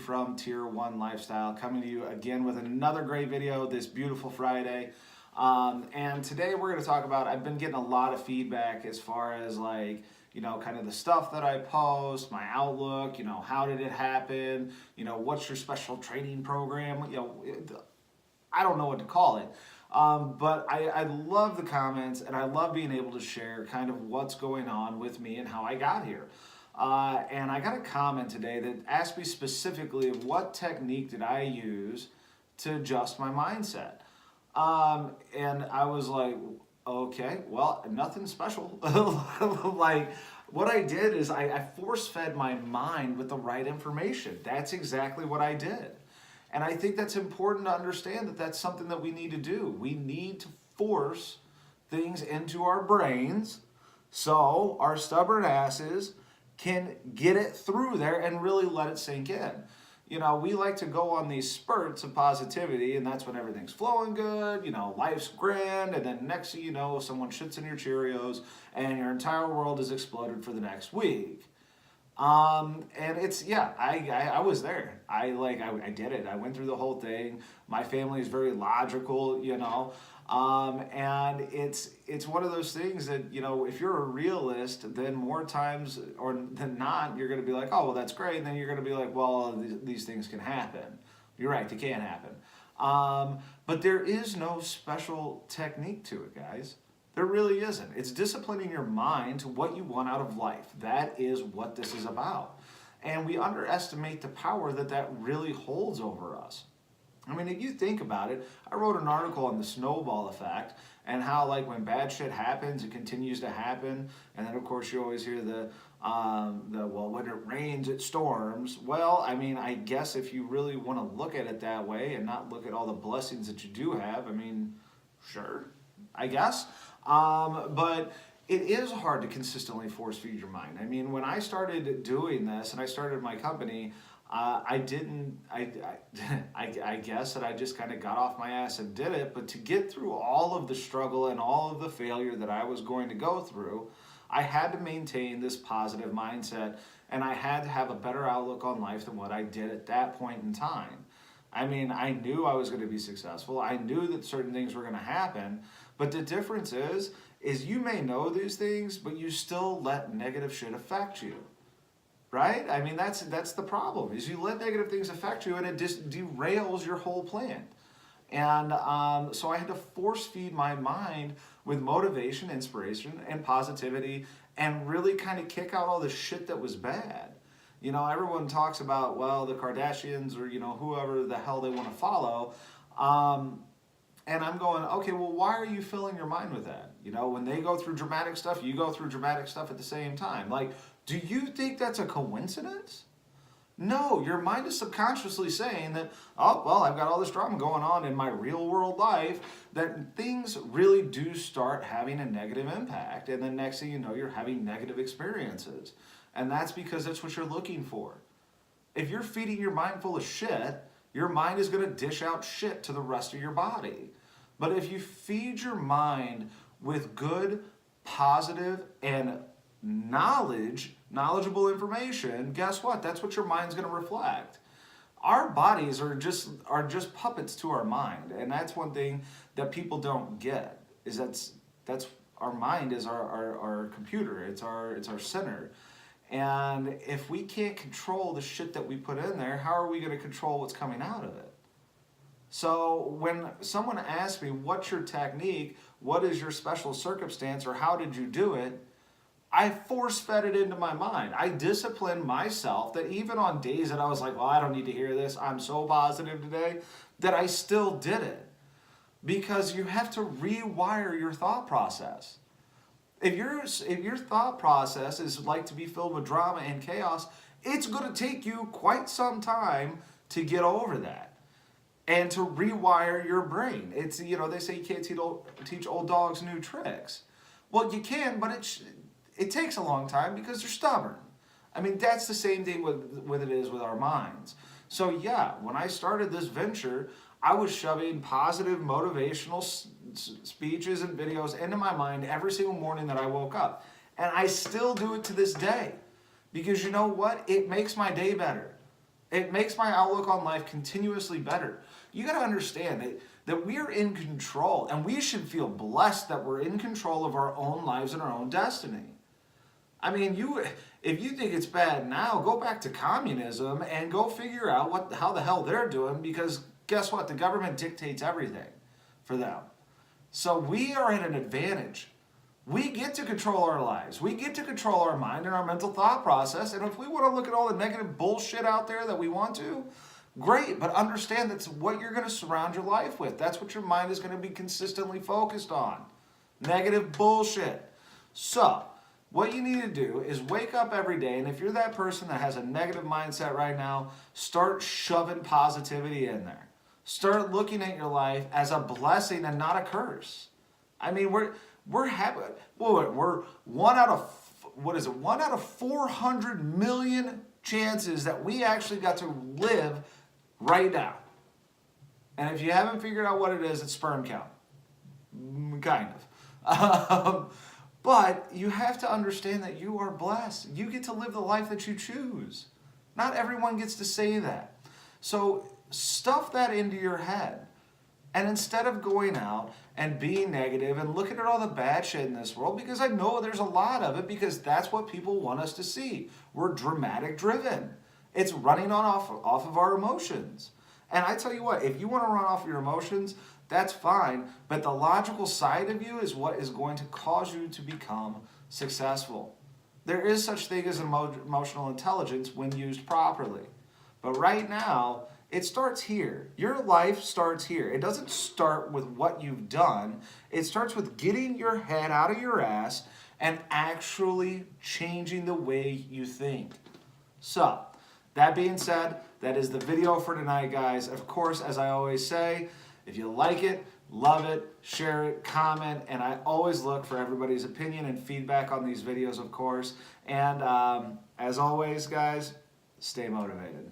from Tier 1 Lifestyle, coming to you again with another great video this beautiful Friday. And today we're going to talk about, I've been getting a lot of feedback as far as like, kind of the stuff that I post, my outlook, how did it happen? What's your special training program? I don't know what to call it. But I love the comments, and I love being able to share kind of what's going on with me and how I got here. And I got a comment today that asked me specifically what technique did I use to adjust my mindset. And I was like, okay, well, nothing special. Like, what I did is I force-fed my mind with the right information. That's exactly what I did. And I think that's important to understand that that's something that we need to do. We need to force things into our brains so our stubborn asses can get it through there and really let it sink in. We like to go on these spurts of positivity, and that's when everything's flowing good, life's grand, and then next thing you know, someone shits in your Cheerios and your entire world is exploded for the next week. And it's, I was there. I did it. I went through the whole thing. My family is very logical, and it's one of those things that, if you're a realist, then more times or than not, you're going to be like, oh, well, that's great. And then you're going to be like, well, these things can happen. You're right. They can happen. But there is no special technique to it, guys. There really isn't. It's disciplining your mind to what you want out of life. That is what this is about. And we underestimate the power that really holds over us. I mean, if you think about it, I wrote an article on the snowball effect and how, like, when bad shit happens, it continues to happen. And then, of course, you always hear well, when it rains, it storms. Well, I mean, I guess if you really want to look at it that way and not look at all the blessings that you do have, I mean, sure, I guess. But it is hard to consistently force feed your mind. I mean, when I started doing this and I started my company, I guess that I just kind of got off my ass and did it. But to get through all of the struggle and all of the failure that I was going to go through, I had to maintain this positive mindset, and I had to have a better outlook on life than what I did at that point in time. I mean, I knew I was going to be successful. I knew that certain things were going to happen. But the difference is you may know these things, but you still let negative shit affect you. Right? I mean, that's the problem, is you let negative things affect you and it just derails your whole plan. And so I had to force feed my mind with motivation, inspiration, and positivity, and really kind of kick out all the shit that was bad. Everyone talks about, well, the Kardashians or, whoever the hell they want to follow. And I'm going, okay, well, why are you filling your mind with that? When they go through dramatic stuff, you go through dramatic stuff at the same time. Like, do you think that's a coincidence? No, your mind is subconsciously saying that, oh, well, I've got all this drama going on in my real world life, that things really do start having a negative impact. And then next thing you know, you're having negative experiences. And that's because that's what you're looking for. If you're feeding your mind full of shit, your mind is going to dish out shit to the rest of your body. But if you feed your mind with good, positive, and knowledgeable information, guess what? That's what your mind's going to reflect. Our bodies are just puppets to our mind, and that's one thing that people don't get. Is that's our mind is our computer. It's our center. And if we can't control the shit that we put in there, how are we going to control what's coming out of it? So when someone asks me, what's your technique? What is your special circumstance? Or how did you do it? I force-fed it into my mind. I disciplined myself that even on days that I was like, well, I don't need to hear this, I'm so positive today, that I still did it. Because you have to rewire your thought process. If your thought process is like to be filled with drama and chaos, it's going to take you quite some time to get over that and to rewire your brain. It's, they say you can't teach old dogs new tricks. Well, you can, but it takes a long time because they're stubborn. I mean, that's the same thing with it is with our minds. So yeah, when I started this venture, I was shoving positive motivational speeches and videos into my mind every single morning that I woke up. And I still do it to this day. Because you know what? It makes my day better. It makes my outlook on life continuously better. You got to understand that we are in control, and we should feel blessed that we're in control of our own lives and our own destiny. I mean, if you think it's bad now, go back to communism and go figure out how the hell they're doing, because guess what? The government dictates everything for them. So we are at an advantage. We get to control our lives. We get to control our mind and our mental thought process. And if we want to look at all the negative bullshit out there that we want to, great. But understand that's what you're going to surround your life with. That's what your mind is going to be consistently focused on. Negative bullshit. So what you need to do is wake up every day. And if you're that person that has a negative mindset right now, start shoving positivity in there. Start looking at your life as a blessing and not a curse. I mean, we're one out of 400 million chances that we actually got to live right now. And if you haven't figured out what it is, it's sperm count. Kind of. But you have to understand that you are blessed. You get to live the life that you choose. Not everyone gets to say that. So stuff that into your head. And instead of going out and being negative and looking at all the bad shit in this world, because I know there's a lot of it, because that's what people want us to see. We're dramatic driven. It's running off of our emotions. And I tell you what, if you want to run off your emotions, that's fine. But the logical side of you is what is going to cause you to become successful. There is such thing as emotional intelligence when used properly. But right now, it starts here. Your life starts here. It doesn't start with what you've done. It starts with getting your head out of your ass and actually changing the way you think. So, that being said, that is the video for tonight, guys. Of course, as I always say, if you like it, love it, share it, comment, and I always look for everybody's opinion and feedback on these videos, of course. And as always, guys, stay motivated.